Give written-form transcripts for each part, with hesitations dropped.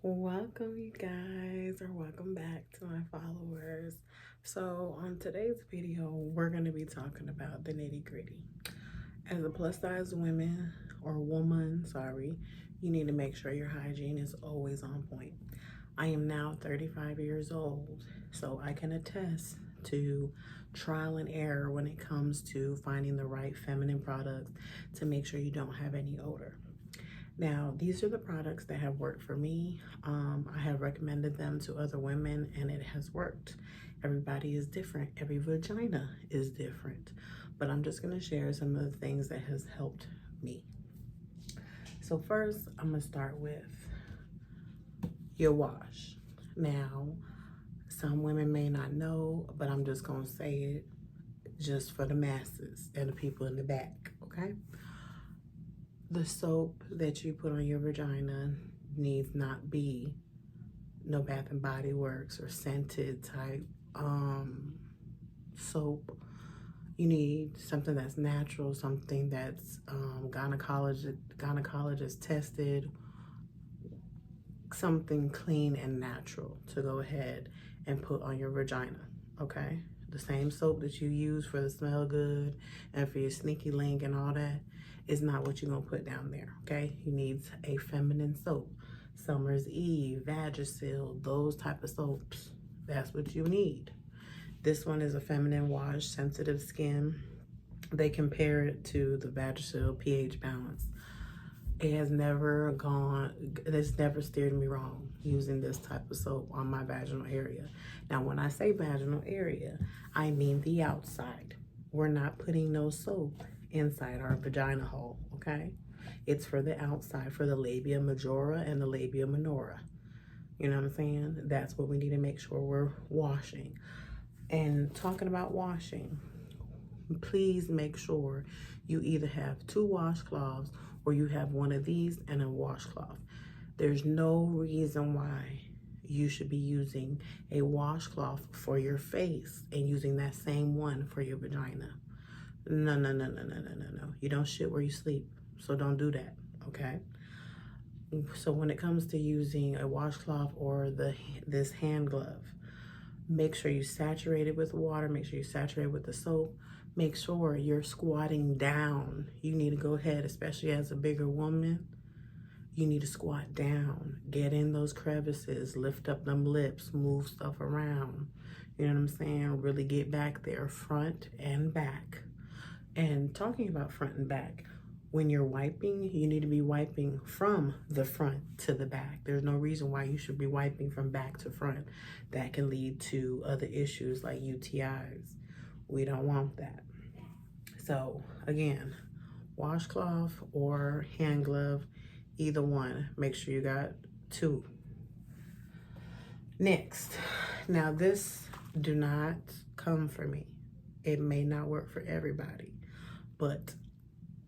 Welcome, you guys, or welcome back to my followers. So, on today's video, we're going to be talking about the nitty gritty. As a plus size woman, you need to make sure your hygiene is always on point. I am now 35 years old, so I can attest to trial and error when it comes to finding the right feminine products to make sure you don't have any odor. Now, these are the products that have worked for me. I have recommended them to other women and it has worked. Everybody is different. Every vagina is different. But I'm just gonna share some of the things that has helped me. So first, I'm gonna start with your wash. Now, some women may not know, but I'm just gonna say it just for the masses and the people in the back, okay? The soap that you put on your vagina needs not be no Bath and Body Works or scented type soap. You need something that's natural, something that's gynecologist tested, something clean and natural to go ahead and put on your vagina, okay? The same soap that you use for the smell good and for your sneaky link and all that is not what you're gonna put down there, okay? You need a feminine soap. Summer's Eve, Vagisil, those type of soaps. That's what you need. This one is a feminine wash, sensitive skin. They compare it to the Vagisil pH balance. It's never steered me wrong using this type of soap on my vaginal area. Now, when I say vaginal area, I mean the outside. We're not putting no soap inside our vagina hole, okay? It's for the outside, for the labia majora and the labia minora. You know what I'm saying? That's what we need to make sure we're washing. And talking about washing, please make sure you either have 2 washcloths or you have one of these and a washcloth. There's no reason why you should be using a washcloth for your face and using that same one for your vagina. No. You don't shit where you sleep, so don't do that, okay? So when it comes to using a washcloth or this hand glove, make sure you saturate it with water, make sure you saturate it with the soap, make sure you're squatting down. You need to go ahead, especially as a bigger woman, you need to squat down, get in those crevices, lift up them lips, move stuff around. You know what I'm saying? Really get back there, front and back. And talking about front and back, when you're wiping, you need to be wiping from the front to the back. There's no reason why you should be wiping from back to front. That can lead to other issues like UTIs. We don't want that. So again, washcloth or hand glove, either one, make sure you got 2. Next, now this do not come for me. It may not work for everybody, but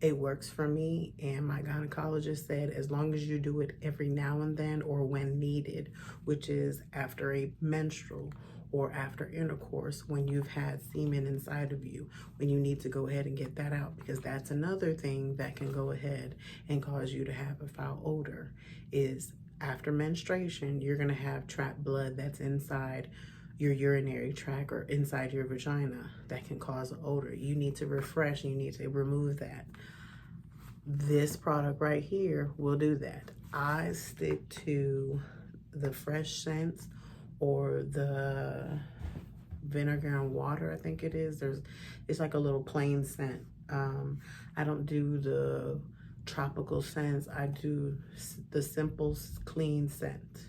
it works for me, and my gynecologist said as long as you do it every now and then or when needed, which is after a menstrual or after intercourse, when you've had semen inside of you, when you need to go ahead and get that out, because that's another thing that can go ahead and cause you to have a foul odor. Is after menstruation, you're gonna have trapped blood that's inside your urinary tract or inside your vagina that can cause an odor. You need to refresh and you need to remove that. This product right here will do that. I stick to the fresh scents or the vinegar and water, I think it is. It's like a little plain scent. I don't do the tropical scents. I do the simple, clean scent.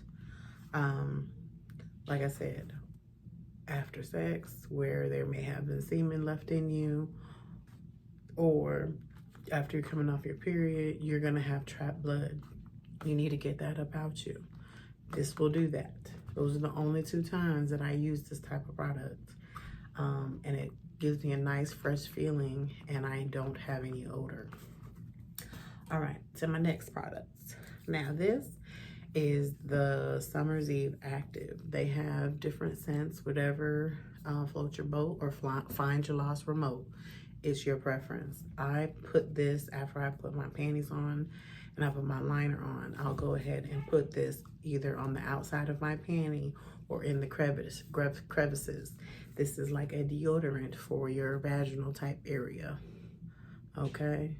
Like I said, after sex, where there may have been semen left in you, or after you're coming off your period, you're gonna have trapped blood. You need to get that about you. This will do that. Those are the only 2 times that I use this type of product. And it gives me a nice fresh feeling and I don't have any odor. All right, to my next product. Now this is the Summer's Eve Active. They have different scents, whatever floats your boat or find your lost remote. It's your preference. I put this after I put my panties on and I put my liner on, I'll go ahead and put this either on the outside of my panty or in the crevices. This is like a deodorant for your vaginal type area, okay?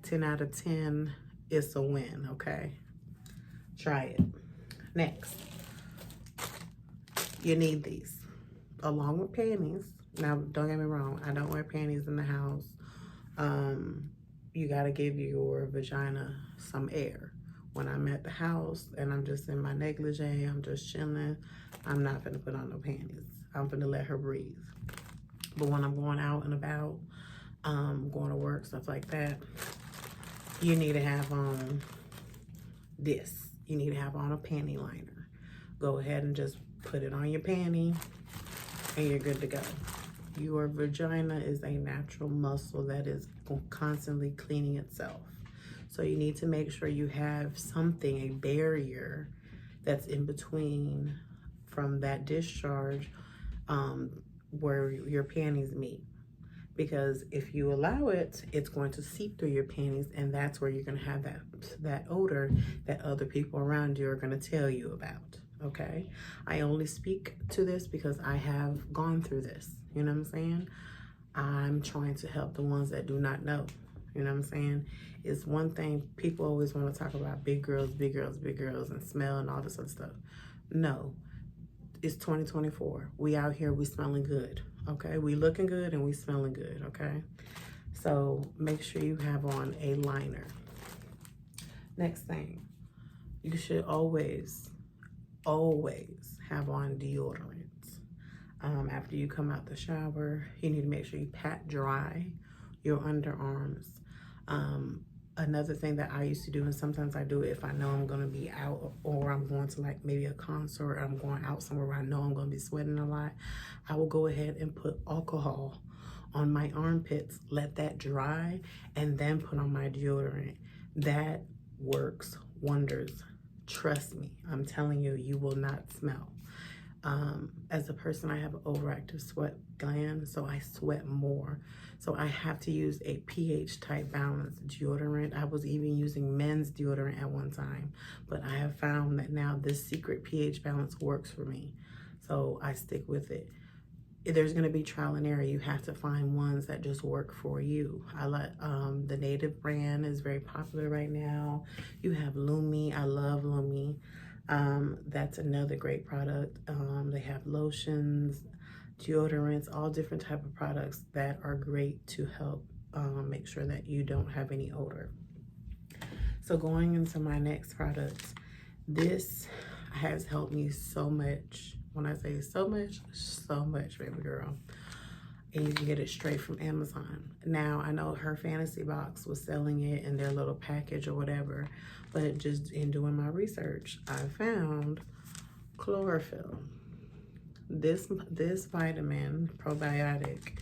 10 out of 10, it's a win, okay? Try it. Next, you need these along with panties. Now, don't get me wrong, I don't wear panties in the house. You gotta give your vagina some air. When I'm at the house and I'm just in my negligee, I'm just chilling, I'm not gonna put on no panties. I'm gonna let her breathe. But when I'm going out and about, going to work, stuff like that, you need to have on this. You need to have on a panty liner. Go ahead and just put it on your panty and you're good to go. Your vagina is a natural muscle that is constantly cleaning itself. So you need to make sure you have something, a barrier that's in between from that discharge where your panties meet. Because if you allow it, it's going to seep through your panties, and that's where you're going to have that odor that other people around you are going to tell you about, okay? I only speak to this because I have gone through this, you know what I'm saying? I'm trying to help the ones that do not know, you know what I'm saying? It's one thing, people always want to talk about big girls, big girls, big girls, and smell and all this other stuff. No, it's 2024. We out here, we smelling good. Okay, we looking good and we smelling good, okay? So make sure you have on a liner. Next thing, you should always have on deodorant. After you come out the shower, you need to make sure you pat dry your underarms. Another thing that I used to do, and sometimes I do it if I know I'm gonna be out or I'm going to like maybe a concert or I'm going out somewhere where I know I'm gonna be sweating a lot, I will go ahead and put alcohol on my armpits, let that dry, and then put on my deodorant. That works wonders. Trust me, I'm telling you, you will not smell. As a person, I have an overactive sweat gland, so I sweat more. So I have to use a pH type balanced deodorant. I was even using men's deodorant at one time, but I have found that now this secret pH balance works for me. So I stick with it. If there's gonna be trial and error, you have to find ones that just work for you. I like the Native brand is very popular right now. You have Lumi, I love Lumi. That's another great product. They have lotions, deodorants, all different type of products that are great to help make sure that you don't have any odor. So going into my next product, this has helped me so much. When I say so much, baby girl. And you can get it straight from Amazon. Now, I know her Fantasy Box was selling it in their little package or whatever, but just in doing my research, I found chlorophyll. This vitamin probiotic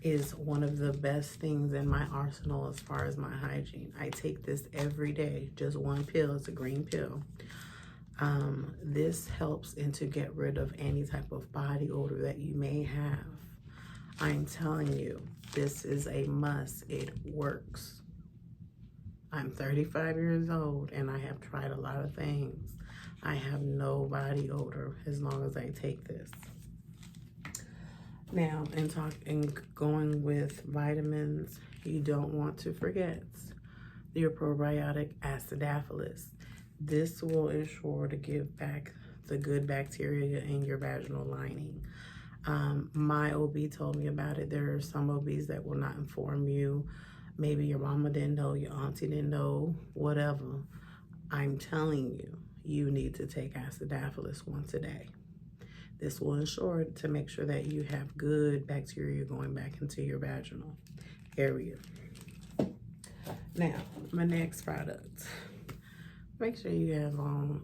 is one of the best things in my arsenal as far as my hygiene. I take this every day, just one pill. It's a green pill. This helps to get rid of any type of body odor that you may have. I'm telling you, this is a must. It works. I'm 35 years old and I have tried a lot of things. I have no body odor as long as I take this. Now, in going with vitamins, you don't want to forget your probiotic acidophilus. This will ensure to give back the good bacteria in your vaginal lining. My OB told me about it. There are some OBs that will not inform you. Maybe your mama didn't know, your auntie didn't know, whatever. I'm telling you, you need to take acidophilus once a day. This will ensure to make sure that you have good bacteria going back into your vaginal area. Now, my next product. Make sure you have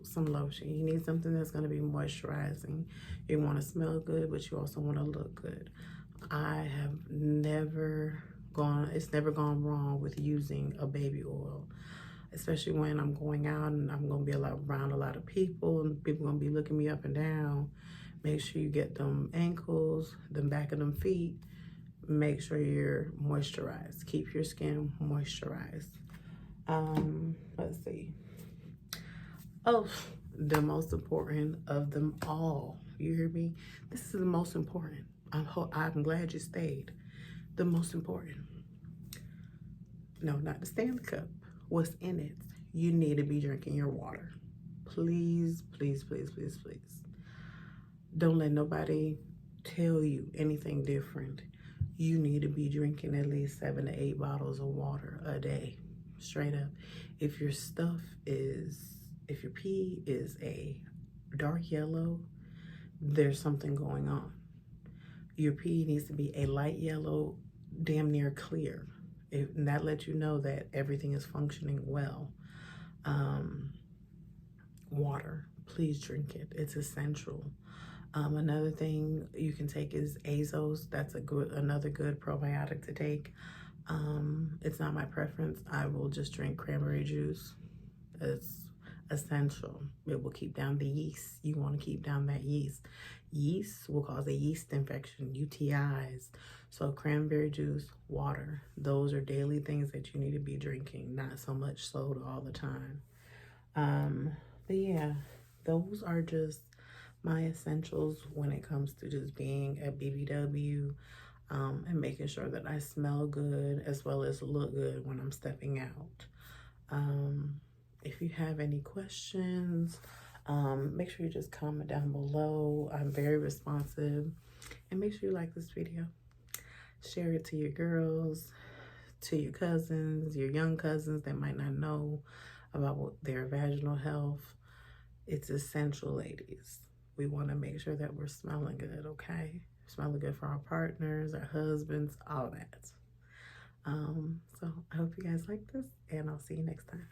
some lotion. You need something that's going to be moisturizing. You want to smell good, but you also want to look good. I have it's never gone wrong with using a baby oil, especially when I'm going out and I'm going to be around a lot of people and people are going to be looking me up and down. Make sure you get them ankles, the back of them feet. Make sure you're moisturized. Keep your skin moisturized. Let's see. Oh, the most important of them all. You hear me? This is the most important. I'm glad you stayed. The most important. No, not the Stanley Cup. What's in it? You need to be drinking your water. Please, please, please, please, please. Don't let nobody tell you anything different. You need to be drinking at least 7 to 8 bottles of water a day. Straight up. If your pee is a dark yellow, there's something going on. Your pee needs to be a light yellow, damn near clear. And that lets you know that everything is functioning well. Water, please drink it. It's essential. Another thing you can take is Azos. That's another good probiotic to take. It's not my preference. I will just drink cranberry juice. It's essential. It will keep down the yeast. You want to keep down that yeast. Yeast will cause a yeast infection, UTIs. So cranberry juice, water, those are daily things that you need to be drinking, not so much soda all the time. But yeah, those are just my essentials when it comes to just being a BBW, and making sure that I smell good as well as look good when I'm stepping out. If you have any questions, make sure you just comment down below. I'm very responsive. And make sure you like this video. Share it to your girls, to your cousins, your young cousins that might not know about their vaginal health. It's essential, ladies. We want to make sure that we're smelling good, okay? Smelling good for our partners, our husbands, all that. So I hope you guys like this, and I'll see you next time.